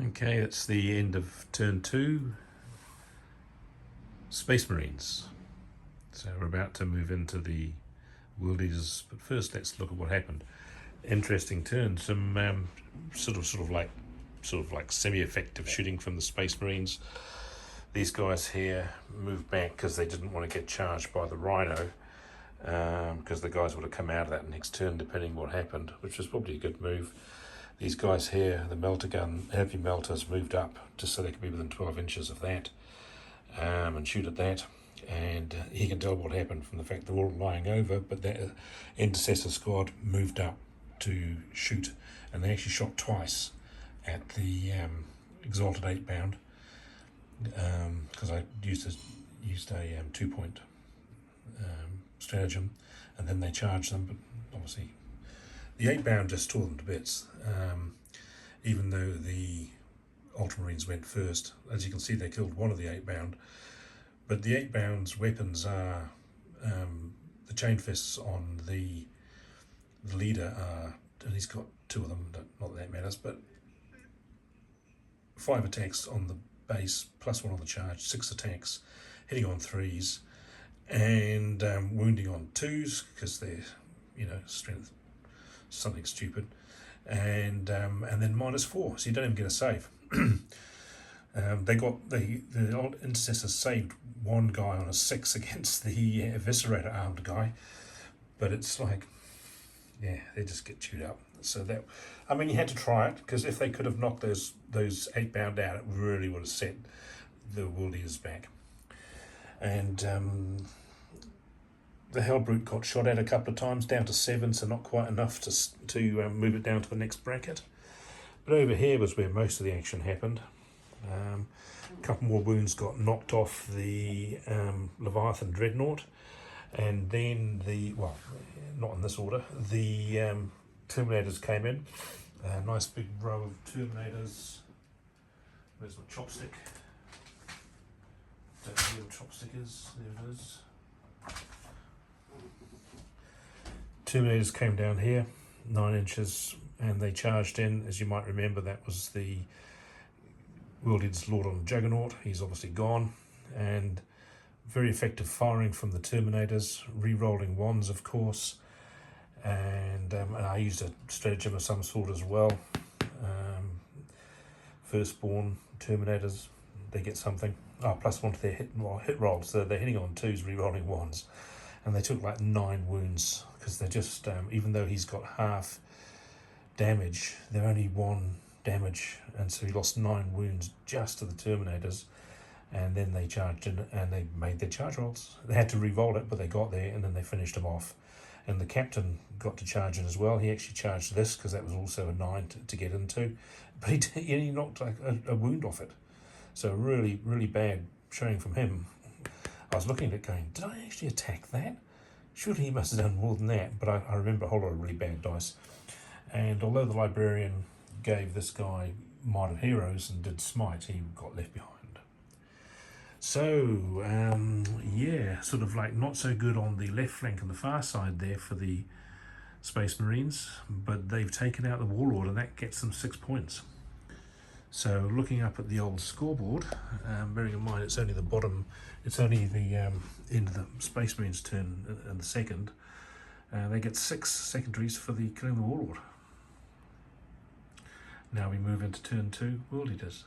Okay, it's the end of turn 2, Space Marines. So we're about to move into the World Eaters, but first let's look at what happened. Interesting turn, some sort of like semi-effective shooting from the Space Marines. These guys here moved back because they didn't want to get charged by the Rhino, because the guys would have come out of that next turn depending what happened, which was probably a good move. These guys here, the melter gun, heavy melters, moved up just so they could be within 12 inches of that, and shoot at that. And he can tell what happened from the fact they're all lying over, but the intercessor squad moved up to shoot, and they actually shot twice at the Exalted 8-pound, because I used a 2-point stratagem, and then they charged them, but obviously the 8-pound just tore them to bits, even though the Ultramarines went first. As you can see, they killed one of the 8-pound, but the 8-pound's weapons are the chain fists on the leader are, and he's got 2 of them, not that matters, but 5 attacks on the base, plus 1 on the charge, 6 attacks, hitting on 3s, and wounding on 2s, because they're, strength, something stupid, and then -4, so you don't even get a save. The old intercessors saved one guy on a 6 against the eviscerator armed guy, but it's like, yeah, they just get chewed up. So that, I mean, you had to try it, because if they could have knocked those 8-pound out, it really would have set the World Eaters back. And the Hellbrute got shot at a couple of times, down to 7, so not quite enough to move it down to the next bracket. But over here was where most of the action happened. A couple more wounds got knocked off the Leviathan Dreadnought, and then not in this order, the Terminators came in. A nice big row of Terminators. Where's my chopstick? Don't know where the chopstick is. There it is. Terminators came down here, 9 inches, and they charged in. As you might remember, that was the World Eaters Lord on Juggernaut. He's obviously gone, and very effective firing from the Terminators, re-rolling wands, of course, and I used a stratagem of some sort as well. Firstborn Terminators, they get something. +1 to their hit rolls, so they're hitting on 2s, re-rolling wands, and they took like 9 wounds, because they're just, even though he's got half damage, they're only 1 damage, and so he lost 9 wounds just to the Terminators. And then they charged in and they made their charge rolls. They had to re-roll it, but they got there, and then they finished them off. And the captain got to charge in as well. He actually charged this, because that was also a 9 to get into, but he knocked like a wound off it. So really, really bad showing from him. I was looking at it going, did I actually attack that? Surely he must have done more than that, but I remember a whole lot of really bad dice. And although the librarian gave this guy Might of Heroes and did Smite, he got left behind. So, yeah, sort of like not so good on the left flank and the far side there for the Space Marines, but they've taken out the Warlord, and that gets them 6 points. So looking up at the old scoreboard, bearing in mind it's only the bottom, it's only the end of the Space Marines turn and the second, they get 6 secondaries for the killing the Warlord. Now we move into turn 2, World Eaters.